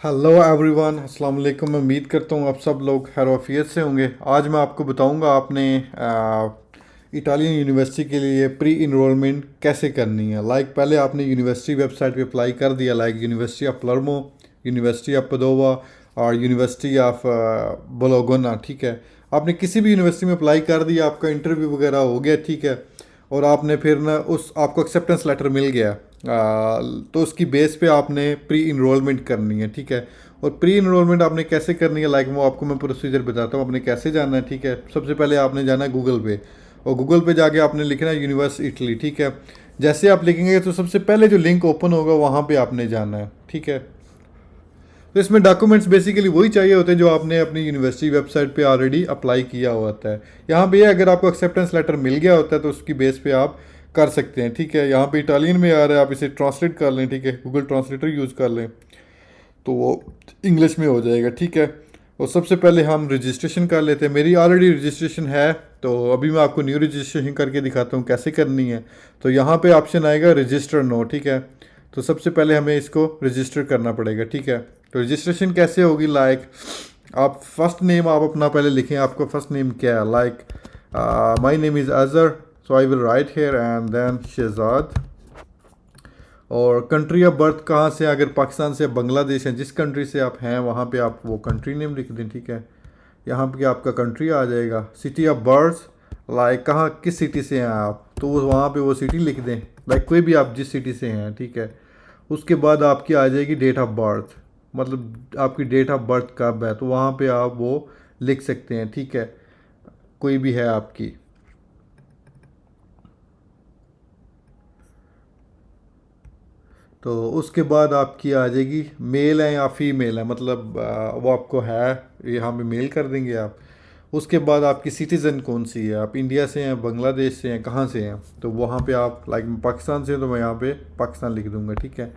Hello everyone, अस्सलाम वालेकुम। मैं उम्मीद करता हूँ आप सब लोग खैर से होंगे। आज मैं आपको बताऊँगा आपने इटालियन यूनिवर्सिटी के लिए प्री इनरोलमेंट कैसे करनी है। पहले आपने यूनिवर्सिटी वेबसाइट पे अप्लाई कर दिया, यूनिवर्सिटी ऑफ पलर्मो, यूनिवर्सिटी ऑफ पदोवा और यूनिवर्सिटी ऑफ बोलोगना। ठीक है, आपने किसी भी यूनिवर्सिटी में अप्लाई कर दिया, आपका इंटरव्यू वगैरह हो गया। ठीक है, और आपने फिर ना उस आपको एक्सेप्टेंस लेटर मिल गया। तो उसकी बेस पे आपने प्री इनरोलमेंट करनी है। ठीक है, और प्री इनरोलमेंट आपने कैसे करनी है, वो आपको मैं प्रोसीजर बताता हूँ आपने कैसे जाना है। ठीक है, सबसे पहले आपने जाना है गूगल पे, और गूगल पे जाके आपने लिखना है यूनिवर्स इटली। ठीक है, जैसे आप लिखेंगे तो सबसे पहले जो लिंक ओपन होगा वहाँ पे आपने जाना है। ठीक है, तो इसमें डॉक्यूमेंट्स बेसिकली वही चाहिए होते हैं जो आपने अपनी यूनिवर्सिटी वेबसाइट पे ऑलरेडी अप्लाई किया हुआ होता है। यहाँ पे अगर आपको एक्सेप्टेंस लेटर मिल गया होता है तो उसकी बेस पे आप कर सकते हैं। ठीक है, यहाँ पे इटालियन में आ रहा है, आप इसे ट्रांसलेट कर लें। ठीक है, गूगल ट्रांसलेटर यूज़ कर लें तो वो इंग्लिश में हो जाएगा। ठीक है, और सबसे पहले हम रजिस्ट्रेशन कर लेते हैं। मेरी ऑलरेडी रजिस्ट्रेशन है, तो अभी मैं आपको न्यू रजिस्ट्रेशन करके दिखाता हूँ कैसे करनी है। तो यहाँ पे ऑप्शन आएगा रजिस्टर नो। ठीक है, तो सबसे पहले हमें इसको रजिस्टर करना पड़ेगा। ठीक है, तो रजिस्ट्रेशन कैसे होगी, आप फर्स्ट नेम आप अपना पहले लिखें, आपका फर्स्ट नेम क्या है। My name is Azhar, so I will write here and then Shahzad. और कंट्री ऑफ बर्थ कहाँ से, अगर पाकिस्तान से बांग्लादेश है, जिस कंट्री से आप हैं वहाँ पे आप वो कंट्री नेम लिख दें। ठीक है, यहाँ पे आपका कंट्री आ जाएगा। सिटी ऑफ बर्थ, कहाँ किस सिटी से हैं आप, तो वहाँ पे वो सिटी लिख दें। कोई भी आप जिस सिटी से हैं। ठीक है, उसके बाद आपकी आ जाएगी डेट ऑफ बर्थ, मतलब आपकी डेट ऑफ बर्थ कब है, तो वहाँ पे आप वो लिख सकते हैं। ठीक है, कोई भी है आपकी। तो उसके बाद आपकी आ जाएगी मेल है या फीमेल है, मतलब वो आपको है, यहाँ पे मेल कर देंगे आप। उसके बाद आपकी सिटीज़न कौन सी है, आप इंडिया से हैं, बांग्लादेश से हैं, कहाँ से हैं, तो वहाँ पे आप पाकिस्तान से हैं तो मैं यहाँ पे पाकिस्तान लिख दूँगा। ठीक है,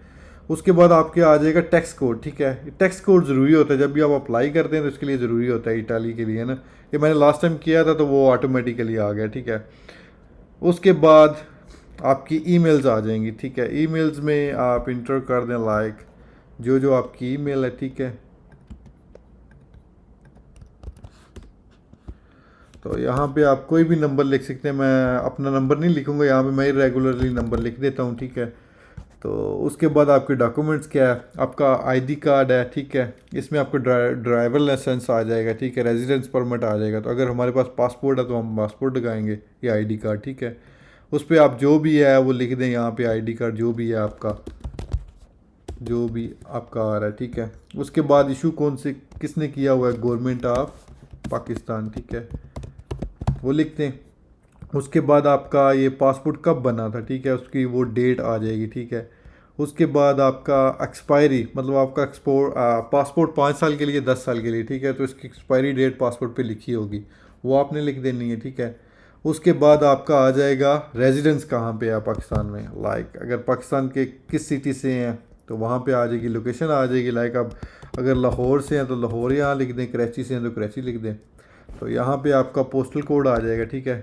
उसके बाद आपके आ जाएगा टैक्स कोड। ठीक है, टैक्स कोड ज़रूरी होता है जब भी आप अप्लाई करते हैं, तो इसके लिए ज़रूरी होता है इटाली के लिए, है ना। ये मैंने लास्ट टाइम किया था तो वो ऑटोमेटिकली आ गया। ठीक है, उसके बाद आपकी ईमेल्स आ जाएंगी। ठीक है, ईमेल्स में आप इंटर कर दें जो जो आपकी ईमेल है। ठीक है, तो यहाँ पे आप कोई भी नंबर लिख सकते हैं, मैं अपना नंबर नहीं लिखूँगा यहाँ पे, मैं रेगुलरली नंबर लिख देता हूँ। ठीक है, तो उसके बाद आपके डॉक्यूमेंट्स क्या है, आपका आईडी कार्ड है। ठीक है, इसमें आपको ड्राइवर लाइसेंस आ जाएगा। ठीक है, रेजिडेंस परमिट आ जाएगा, तो अगर हमारे पास पासपोर्ट है तो हम पासपोर्ट लगाएंगे, या आईडी कार्ड। ठीक है, उस पर आप जो भी है वो लिख दें यहाँ पे, आईडी कार्ड जो भी है आपका, जो भी आपका आ रहा है। ठीक है, उसके बाद इशू कौन से किसने किया हुआ है, गवर्नमेंट ऑफ पाकिस्तान। ठीक है, वो लिखते हैं। उसके बाद आपका ये पासपोर्ट कब बना था, ठीक है, उसकी वो डेट आ जाएगी। ठीक है, उसके बाद आपका एक्सपायरी, मतलब आपका पासपोर्ट 5 साल के लिए 10 साल के लिए। ठीक है, तो इसकी एक्सपायरी डेट पासपोर्ट पे लिखी होगी, वो आपने लिख देनी है। ठीक है, उसके बाद आपका आ जाएगा रेजिडेंस कहाँ पे है पाकिस्तान में, अगर पाकिस्तान के किस सिटी से हैं तो वहाँ पे आ जाएगी, लोकेशन आ जाएगी। अब अगर लाहौर से हैं तो लाहौर यहाँ लिख दें, कराची से हैं तो कराची लिख दें। तो यहाँ पे आपका पोस्टल कोड आ जाएगा। ठीक है,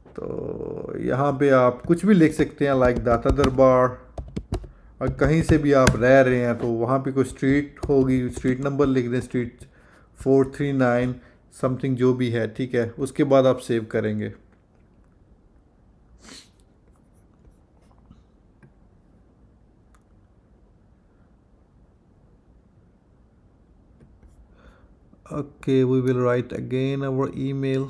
तो यहाँ पे आप कुछ भी लिख सकते हैं, दाता दरबार। और कहीं से भी आप रह रहे हैं तो वहाँ पे कोई स्ट्रीट होगी, स्ट्रीट नंबर लिख दें, स्ट्रीट 439 समथिंग जो भी है। ठीक है, उसके बाद आप सेव करेंगे। Okay, we will write again our email.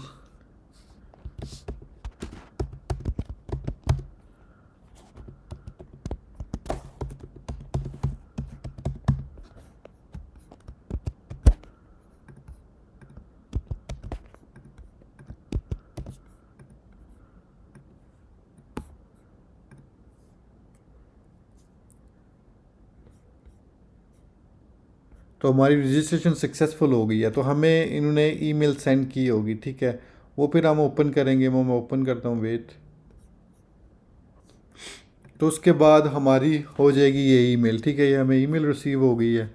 तो हमारी रजिस्ट्रेशन सक्सेसफुल हो गई है, तो हमें इन्होंने ईमेल सेंड की होगी। ठीक है, वो फिर हम ओपन करेंगे, वो मैं ओपन करता हूँ, वेट। तो उसके बाद हमारी हो जाएगी ये ईमेल। ठीक है, ये हमें ईमेल रिसीव हो गई है,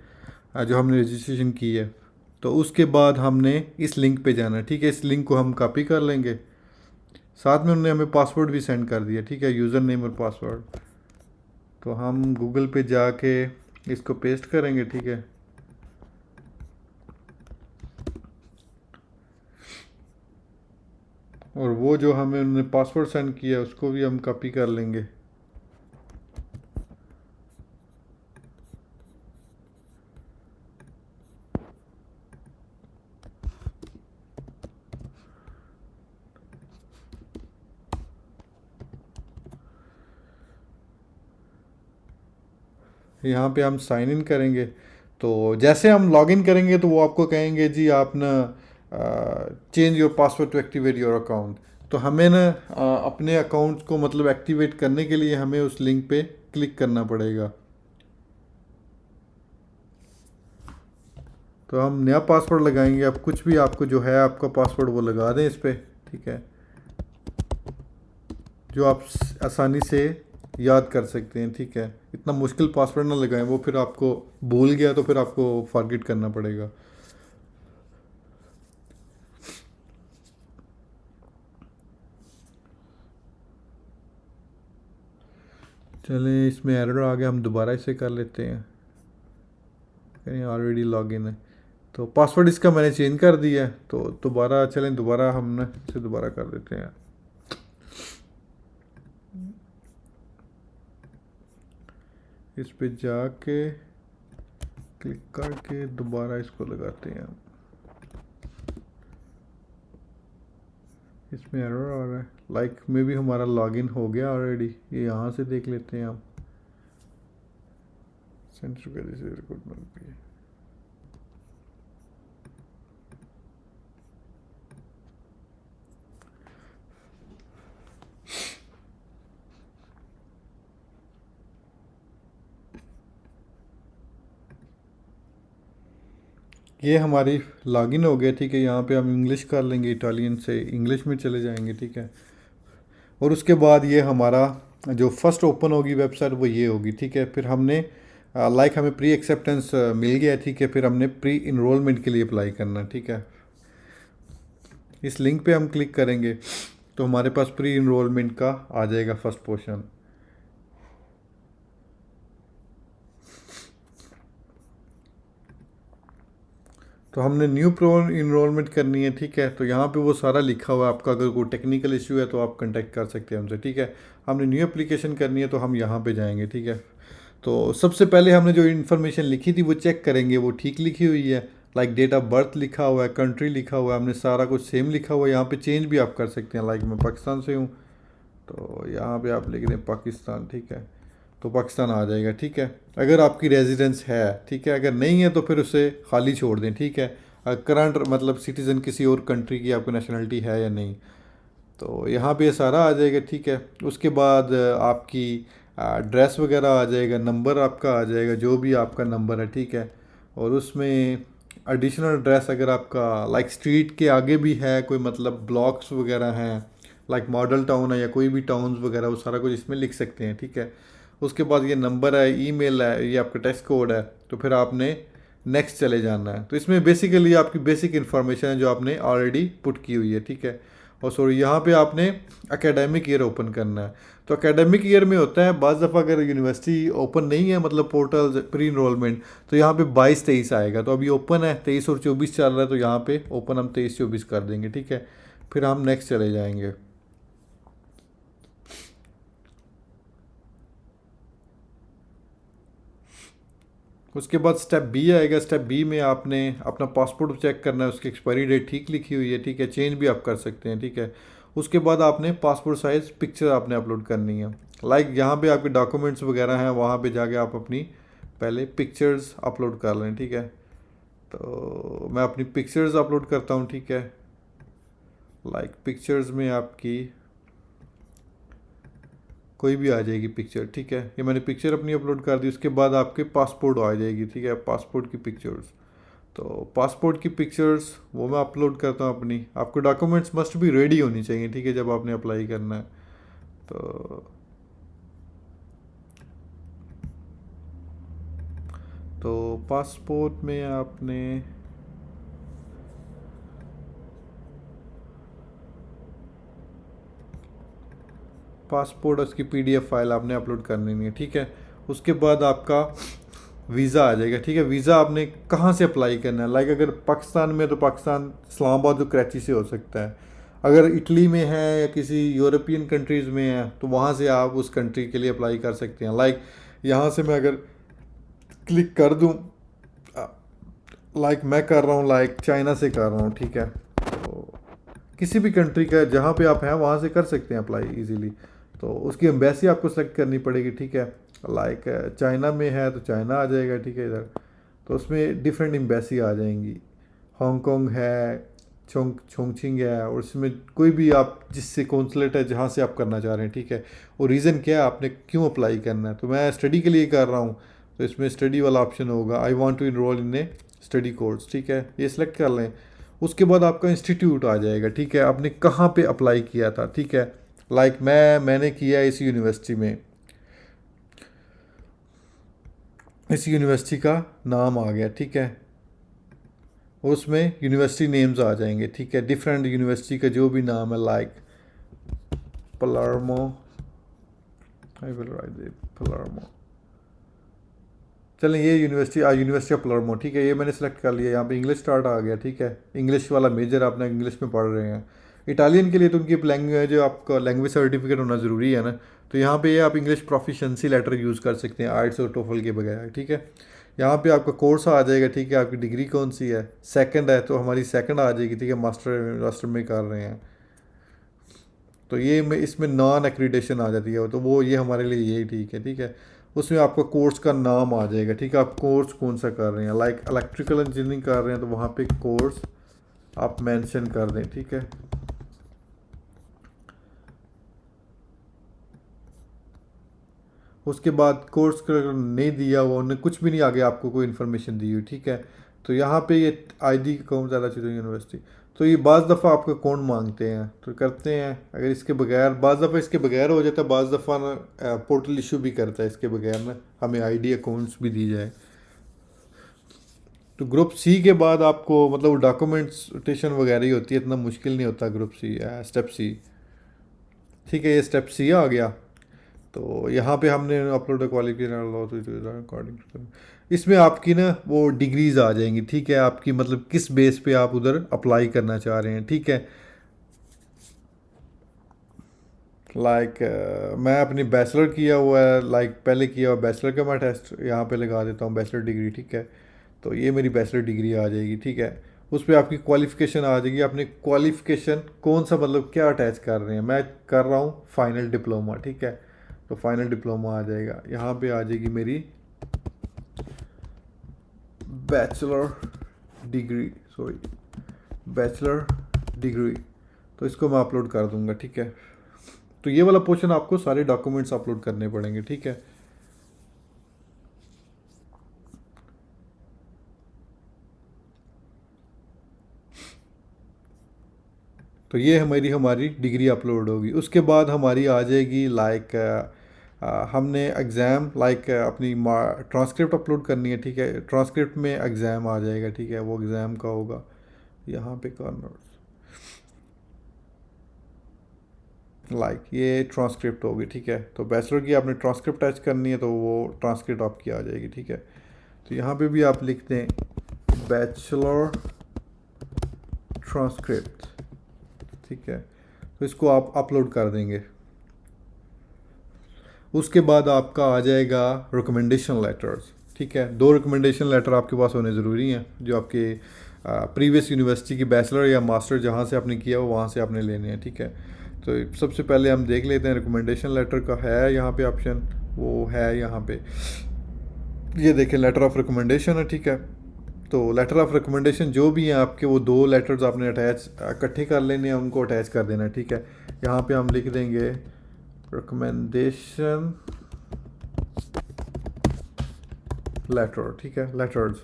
जो हमने रजिस्ट्रेशन की है। तो उसके बाद हमने इस लिंक पे जाना है। ठीक है, इस लिंक को हम कॉपी कर लेंगे, साथ में उन्होंने हमें पासवर्ड भी सेंड कर दिया। ठीक है, यूज़र नेम और पासवर्ड। तो हम गूगल पे जाके इसको पेस्ट करेंगे, ठीक है। और वो जो हमें उन्होंने पासवर्ड सेंड किया उसको भी हम कॉपी कर लेंगे। यहाँ पे हम साइन इन करेंगे। तो जैसे हम लॉगिन करेंगे तो वो आपको कहेंगे जी आप ना change your password to activate your account. तो हमें ना अपने अकाउंट को मतलब एक्टिवेट करने के लिए हमें उस लिंक पे क्लिक करना पड़ेगा। तो हम नया पासवर्ड लगाएंगे। अब कुछ भी आपको जो है आपका पासवर्ड वो लगा दें इस पर, ठीक है, जो आप आसानी से याद कर सकते हैं, ठीक है। इतना मुश्किल पासवर्ड ना लगाएं, वो फिर आपको भूल गया तो फिर आपको फॉरगेट करना पड़ेगा। चलें, इसमें एरर आ गया, हम दोबारा इसे कर लेते हैं। कहीं ऑलरेडी लॉगिन है तो पासवर्ड इसका मैंने चेंज कर दिया है। तो दोबारा चलें, दोबारा हम ना इसे दोबारा कर देते हैं। इस पे जाके क्लिक करके दोबारा इसको लगाते हैं। इसमें एरर आ रहा है, लाइक में भी हमारा लॉगिन हो गया ऑलरेडी। ये यहाँ से देख लेते हैं हम। सेंटर का जैसे रिक्रूटमेंट पे ये हमारी लॉगिन हो गया, ठीक है। यहाँ पे हम इंग्लिश कर लेंगे, इटालियन से इंग्लिश में चले जाएंगे, ठीक है। और उसके बाद ये हमारा जो फर्स्ट ओपन होगी वेबसाइट वो ये होगी, ठीक है। फिर हमने लाइक हमें प्री एक्सेप्टेंस मिल गया, ठीक है। फिर हमने प्री इनरोलमेंट के लिए अप्लाई करना, ठीक है। इस लिंक पे हम क्लिक करेंगे तो हमारे पास प्री इनरोलमेंट का आ जाएगा फर्स्ट पोर्शन। तो हमने न्यू प्रो इनरोलमेंट करनी है, ठीक है। तो यहाँ पे वो सारा लिखा हुआ है आपका, अगर कोई टेक्निकल इशू है तो आप कांटेक्ट कर सकते हैं हमसे, ठीक है। हमने न्यू एप्लीकेशन करनी है तो हम यहाँ पे जाएंगे, ठीक है। तो सबसे पहले हमने जो इन्फॉर्मेशन लिखी थी वो चेक करेंगे वो ठीक लिखी हुई है। लाइक डेट ऑफ बर्थ लिखा हुआ है, कंट्री लिखा हुआ है, हमने सारा कुछ सेम लिखा हुआ है। यहाँ पे चेंज भी आप कर सकते हैं, लाइक मैं पाकिस्तान से हूँ तो यहाँ पे आप लिख दें पाकिस्तान, ठीक है। तो पाकिस्तान आ जाएगा, ठीक है। अगर आपकी रेजिडेंस है, ठीक है, अगर नहीं है तो फिर उसे खाली छोड़ दें, ठीक है। करंट मतलब सिटीज़न किसी और कंट्री की आपकी नेशनलिटी है या नहीं, तो यहाँ पे ये सारा आ जाएगा, ठीक है। उसके बाद आपकी ड्रेस वगैरह आ जाएगा, नंबर आपका आ जाएगा, जो भी आपका नंबर है, ठीक है। और उसमें एडिशनल ड्रेस अगर आपका लाइक स्ट्रीट के आगे भी है कोई, मतलब ब्लॉक्स वगैरह हैं, लाइक मॉडल टाउन है या कोई भी टाउन्स वगैरह, वो सारा कुछ इसमें लिख सकते हैं, ठीक है। उसके बाद ये नंबर है, ईमेल है, ये आपका टेक्स्ट कोड है। तो फिर आपने नेक्स्ट चले जाना है। तो इसमें बेसिकली आपकी बेसिक इन्फॉर्मेशन है जो आपने ऑलरेडी पुट की हुई है, ठीक है। और सॉरी यहाँ पे आपने एकेडमिक ईयर ओपन करना है। तो एकेडमिक ईयर में होता है बाज़ दफ़ा अगर यूनिवर्सिटी ओपन नहीं है, मतलब पोर्टल प्री इनरोलमेंट, तो यहाँ पे 22-23 आएगा। तो अभी ओपन है, 23 और 24 चल रहा है, तो यहाँ पे ओपन हम 23-24 कर देंगे, ठीक है। फिर हम नेक्स्ट चले जाएंगे। उसके बाद स्टेप बी आएगा। स्टेप बी में आपने अपना पासपोर्ट चेक करना है, उसकी एक्सपायरी डेट ठीक लिखी हुई है, ठीक है। चेंज भी आप कर सकते हैं, ठीक है। उसके बाद आपने पासपोर्ट साइज़ पिक्चर आपने अपलोड करनी है। लाइक जहाँ पे आपके डॉक्यूमेंट्स वगैरह हैं वहाँ पे जाके आप अपनी पहले पिक्चर्स अपलोड कर लें, ठीक है। तो मैं अपनी पिक्चर्स अपलोड करता हूँ, ठीक है। लाइक पिक्चर्स में आपकी कोई भी आ जाएगी पिक्चर, ठीक है। ये मैंने पिक्चर अपनी अपलोड कर दी। उसके बाद आपके पासपोर्ट आ जाएगी, ठीक है, पासपोर्ट की पिक्चर्स। तो पासपोर्ट की पिक्चर्स वो मैं अपलोड करता हूँ अपनी। आपके डॉक्यूमेंट्स मस्ट भी रेडी होनी चाहिए, ठीक है, जब आपने अप्लाई करना है। तो पासपोर्ट में आपने पासपोर्ट उसकी पीडीएफ फाइल आपने अपलोड करनी है, ठीक है। उसके बाद आपका वीज़ा आ जाएगा, ठीक है। वीज़ा आपने कहाँ से अप्लाई करना है, लाइक अगर पाकिस्तान में तो पाकिस्तान इस्लामाबाद तो कराची से हो सकता है। अगर इटली में है या किसी यूरोपियन कंट्रीज़ में है तो वहाँ से आप उस कंट्री के लिए अप्लाई कर सकते हैं। लाइक यहाँ से मैं अगर क्लिक कर दूँ, लाइक मैं कर रहा हूँ, लाइक चाइना से कर रहा हूँ, ठीक है। तो किसी भी कंट्री का जहाँ पे आप हैं वहाँ से कर सकते हैं अप्लाई इजीली। तो उसकी एम्बेसी आपको सेलेक्ट करनी पड़ेगी, ठीक है। लाइक चाइना में है तो चाइना आ जाएगा, ठीक है इधर। तो उसमें डिफरेंट एम्बेसी आ जाएंगी। हांगकांग है, छोंगचिंग है, और उसमें कोई भी आप जिससे कौंसलेट है जहाँ से आप करना चाह रहे हैं, ठीक है। और रीज़न क्या है, आपने क्यों अप्लाई करना है। तो मैं स्टडी के लिए कर रहा हूँ, तो इसमें स्टडी वाला ऑप्शन होगा, I want to enroll in a study course, ठीक है, ये सिलेक्ट कर लें। उसके बाद आपका इंस्टीट्यूट आ जाएगा, ठीक है, आपने कहाँ पे अप्लाई किया था, ठीक है। लाइक मैंने किया इस यूनिवर्सिटी में, इस यूनिवर्सिटी का नाम आ गया, ठीक है। उसमें यूनिवर्सिटी नेम्स आ जाएंगे, ठीक है, डिफरेंट यूनिवर्सिटी का जो भी नाम है, लाइक पलर्मो, आई विल राइट पलर्मो, चलें ये यूनिवर्सिटी ऑफ पलर्मो, ठीक है, ये मैंने सेलेक्ट कर लिया। यहाँ पे इंग्लिश स्टार्ट आ गया, ठीक है, इंग्लिश वाला मेजर आपने इंग्लिश में पढ़ रहे हैं। इटालियन के लिए तो उनकी लैंग्वेज, आपका लैंग्वेज सर्टिफिकेट होना ज़रूरी है ना। तो यहाँ पे ये आप इंग्लिश प्रोफिशेंसी लेटर यूज़ कर सकते हैं आइट्स और टोफल के बगैर, ठीक है। यहाँ पे आपका कोर्स आ जाएगा, ठीक है, आपकी डिग्री कौन सी है, सेकंड है तो हमारी सेकंड आ जाएगी, ठीक है, मास्टर में कर रहे हैं। तो ये में इसमें नॉन एक्रीडेशन आ जाती है, तो वो ये हमारे लिए यही ठीक है, ठीक है। उसमें आपका कोर्स का नाम आ जाएगा, ठीक है, आप कोर्स कौन सा कर रहे हैं, लाइक इलेक्ट्रिकल इंजीनियरिंग कर रहे हैं तो वहाँ पे कोर्स आप मेंशन कर दें, ठीक है। उसके बाद कोर्स नहीं दिया हुआ, उन्होंने कुछ भी नहीं आगे आपको कोई इन्फॉर्मेशन दी हुई, ठीक है। तो यहाँ पे ये आईडी कौन ज़्यादा चाहिए यूनिवर्सिटी, तो ये बाज़ दफ़ा आपका कौन मांगते हैं तो करते हैं। अगर इसके बगैर बाज़ दफ़ा इसके बगैर हो जाता है, बाज़ दफ़ा ना पोर्टल इशू भी करता है इसके बगैर ना, हमें आईडी अकाउंट्स भी दी जाए। तो ग्रुप सी के बाद आपको मतलब डॉक्यूमेंटेशन वगैरह ही होती है, इतना मुश्किल नहीं होता ग्रुप सी, स्टेप सी, ठीक है, ये स्टेप सी आ गया। तो यहाँ पे हमने अपलोड क्वालिफिकेशन अकॉर्डिंग, इसमें आपकी ना वो डिग्रीज आ जाएंगी, ठीक है, आपकी मतलब किस बेस पे आप उधर अप्लाई करना चाह रहे हैं, ठीक है। लाइक मैं अपनी बैचलर किया हुआ है, लाइक पहले किया हुआ बैचलर का मैं टेस्ट यहाँ पे लगा देता हूँ, बैचलर डिग्री, ठीक है। तो ये मेरी बैचलर डिग्री आ जाएगी, ठीक है। उस पर आपकी क्वालिफ़िकेशन आ जाएगी, आपने क्वालिफ़िकेशन कौन सा मतलब क्या अटैच कर रहे हैं, मैं कर रहा हूँ फाइनल डिप्लोमा, ठीक है। तो फाइनल डिप्लोमा आ जाएगा, यहाँ पे आ जाएगी मेरी bachelor degree, sorry bachelor degree. तो इसको मैं अपलोड कर दूंगा, ठीक है। तो ये वाला पोर्शन आपको सारे डॉक्यूमेंट्स अपलोड करने पड़ेंगे, ठीक है। तो ये हमारी हमारी डिग्री अपलोड होगी। उसके बाद हमारी आ जाएगी लाइक हमने एग्ज़ाम लाइक अपनी ट्रांसक्रिप्ट अपलोड करनी है, ठीक है। ट्रांसक्रिप्ट में एग्ज़ाम आ जाएगा, ठीक है, वो एग्ज़ाम का होगा यहाँ पे कॉर्नर्स, लाइक ये ट्रांसक्रिप्ट होगी, ठीक है। तो बैचलर की आपने ट्रांसक्रिप्ट टच करनी है तो वो ट्रांसक्रिप्ट आपकी आ जाएगी, ठीक है। तो यहाँ पे भी आप लिख दें बैचलर ट्रांसक्रिप्ट, ठीक है। तो इसको आप अपलोड कर देंगे। उसके बाद आपका आ जाएगा रिकमेंडेशन लेटर्स, ठीक है। 2 रिकमेंडेशन लेटर आपके पास होने ज़रूरी हैं, जो आपके प्रीवियस यूनिवर्सिटी की बैचलर या मास्टर जहाँ से आपने किया हो वहाँ से आपने लेने हैं, ठीक है। तो सबसे पहले हम देख लेते हैं रिकमेंडेशन लेटर का है यहाँ पे ऑप्शन, वो है यहाँ पे, ये देखें लेटर ऑफ रिकमेंडेशन है, ठीक है। तो लेटर ऑफ रिकमेंडेशन जो भी हैं आपके, वो 2 लेटर्स आपने अटैच इकट्ठे कर लेने हैं, उनको अटैच कर देना है, ठीक है। यहाँ पे हम लिख देंगे रिकमेंडेशन लेटर, ठीक है, लेटर्स।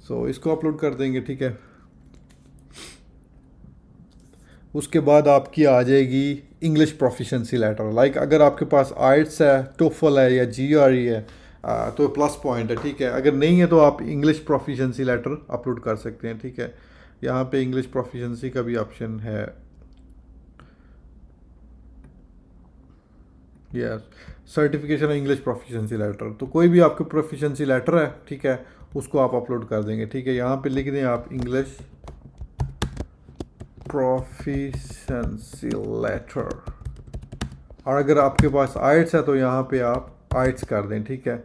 सो इसको अपलोड कर देंगे, ठीक है। उसके बाद आपकी आ जाएगी इंग्लिश प्रोफिशेंसी लेटर, लाइक अगर आपके पास आइट्स है, टोफल है या जीआरई है तो प्लस पॉइंट है, ठीक है। अगर नहीं है तो आप इंग्लिश प्रोफिशेंसी लेटर अपलोड कर सकते हैं, ठीक है। यहाँ पे इंग्लिश प्रोफिशेंसी का भी ऑप्शन है, yes, certification English proficiency letter, तो कोई भी आपके प्रोफिशिएंसी लेटर है, ठीक है, उसको आप अपलोड कर देंगे। ठीक है, यहाँ पे लिख दें आप इंग्लिश प्रोफिशिएंसी लेटर, और अगर आपके पास आइट्स है तो यहाँ पे आप आइट्स कर दें। ठीक है,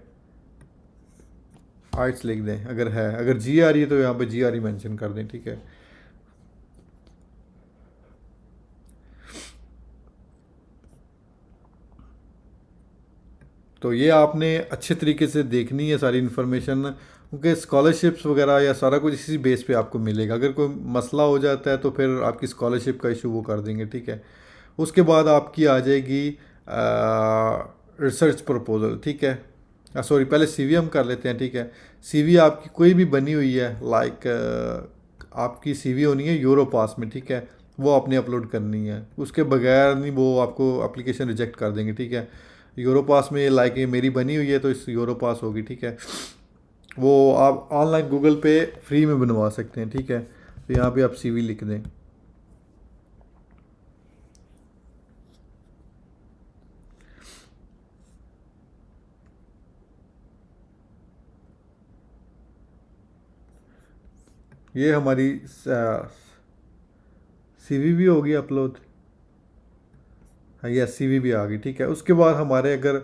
आइट्स लिख दें अगर है, अगर जी आ रही है तो यहाँ पे जी आ रही मेंशन कर दें। ठीक है, तो ये आपने अच्छे तरीके से देखनी है सारी इन्फॉर्मेशन, क्योंकि स्कॉलरशिप्स वगैरह या सारा कुछ इसी बेस पे आपको मिलेगा। अगर कोई मसला हो जाता है तो फिर आपकी स्कॉलरशिप का इशू वो कर देंगे। ठीक है, उसके बाद आपकी आ जाएगी रिसर्च प्रपोजल। ठीक है, सॉरी, पहले सीवी हम कर लेते हैं। ठीक है, सीवी आपकी कोई भी बनी हुई है, लाइक आपकी सीवी होनी है यूरोपास में। ठीक है, वो आपने अपलोड करनी है, उसके बगैर नहीं वो आपको एप्लीकेशन रिजेक्ट कर देंगे। ठीक है, यूरोपास में लाइक ये मेरी बनी हुई है तो इस यूरोपास होगी। ठीक है, वो आप ऑनलाइन गूगल पे फ्री में बनवा सकते हैं। ठीक है, तो यहाँ पे आप सीवी लिख दें। ये हमारी सीवी भी होगी अपलोड। हाँ, यस, सीवी भी आ गई। ठीक है, उसके बाद हमारे अगर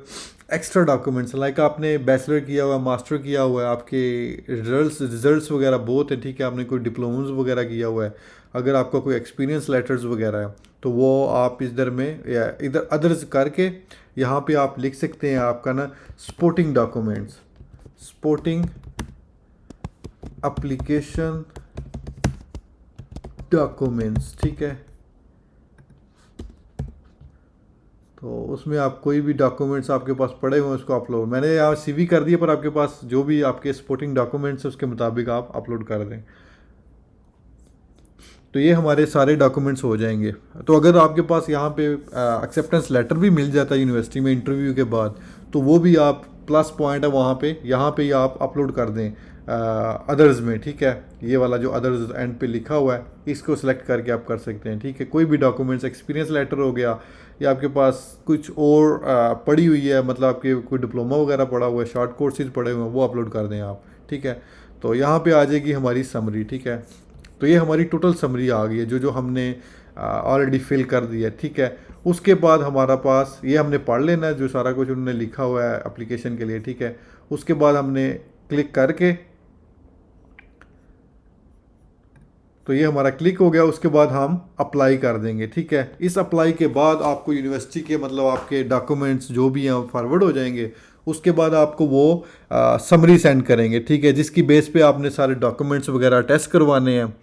एक्स्ट्रा डॉक्यूमेंट्स, लाइक आपने बैचलर किया हुआ है, मास्टर किया हुआ है, आपके रिजल्ट्स वगैरह बहुत है। ठीक है, आपने कोई डिप्लोम्स वगैरह किया हुआ है, अगर आपका कोई एक्सपीरियंस लेटर्स वगैरह है तो वो आप इधर में या इधर अदर्स करके यहाँ पे आप लिख सकते हैं आपका ना supporting documents, supporting application documents. ठीक है, तो उसमें आप कोई भी डॉक्यूमेंट्स आपके पास पड़े हुए हैं उसको अपलोड, मैंने यहाँ सीवी कर दिया, पर आपके पास जो भी आपके सपोर्टिंग डॉक्यूमेंट्स हैं उसके मुताबिक आप अपलोड कर दें, तो ये हमारे सारे डॉक्यूमेंट्स हो जाएंगे। तो अगर आपके पास यहाँ पे एक्सेप्टेंस लेटर भी मिल जाता है यूनिवर्सिटी में इंटरव्यू के बाद, तो वो भी आप प्लस पॉइंट है वहाँ पे, यहाँ पे ही आप अपलोड कर दें अदर्स में। ठीक है, ये वाला जो अदर्स एंड पे लिखा हुआ है इसको सिलेक्ट करके आप कर सकते हैं। ठीक है, कोई भी डॉक्यूमेंट्स, एक्सपीरियंस लेटर हो गया, या आपके पास कुछ और पड़ी हुई है, मतलब आपके कोई डिप्लोमा वगैरह पड़ा हुआ है, शॉर्ट कोर्सेज पड़े हुए हैं, वो अपलोड कर दें आप। ठीक है, तो यहाँ पे आ जाएगी हमारी समरी। ठीक है, तो ये हमारी टोटल समरी आ गई है, जो जो हमने ऑलरेडी फिल कर दिया है। ठीक है, उसके बाद हमारा पास ये हमने पढ़ लेना है जो सारा कुछ उन्होंने लिखा हुआ है एप्लीकेशन के लिए। ठीक है, उसके बाद हमने क्लिक करके, तो ये हमारा क्लिक हो गया, उसके बाद हम अप्लाई कर देंगे। ठीक है, इस अप्लाई के बाद आपको यूनिवर्सिटी के मतलब आपके डॉक्यूमेंट्स जो भी हैं फॉरवर्ड हो जाएंगे। उसके बाद आपको वो समरी सेंड करेंगे। ठीक है, जिसकी बेस पे आपने सारे डॉक्यूमेंट्स वगैरह टेस्ट करवाने हैं,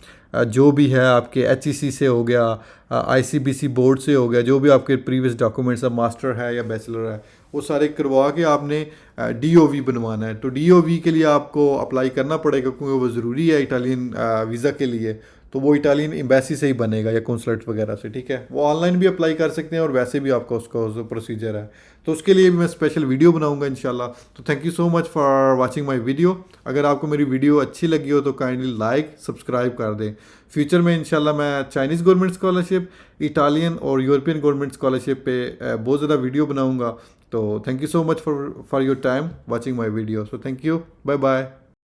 जो भी है आपके एचईसी से हो गया, आईसीबीसी बोर्ड से हो गया, जो भी आपके प्रीवियस डॉक्यूमेंट्स है, मास्टर है या बैचलर है, वो सारे करवा के आपने डीओवी बनवाना है। तो डीओवी के लिए आपको अप्लाई करना पड़ेगा, क्योंकि वो ज़रूरी है इटालियन वीज़ा के लिए। तो वो इटालियन एम्बेसी से ही बनेगा या कौंसलेट वगैरह से। ठीक है, वो ऑनलाइन भी अप्लाई कर सकते हैं और वैसे भी आपका उसका प्रोसीजर है, तो उसके लिए भी मैं स्पेशल वीडियो बनाऊंगा इंशाल्लाह। तो thank you so much for watching my video. अगर आपको मेरी वीडियो अच्छी लगी हो तो काइंडली लाइक सब्सक्राइब कर दें। फ्यूचर में इंशाल्लाह मैं चाइनीज़ गवर्नमेंट स्कॉलरशिप, इटालियन और यूरोपियन गवर्नमेंट स्कॉलरशिप पे बहुत ज़्यादा वीडियो बनाऊँगा। तो thank you so much for your time watching my video. So thank you, bye bye.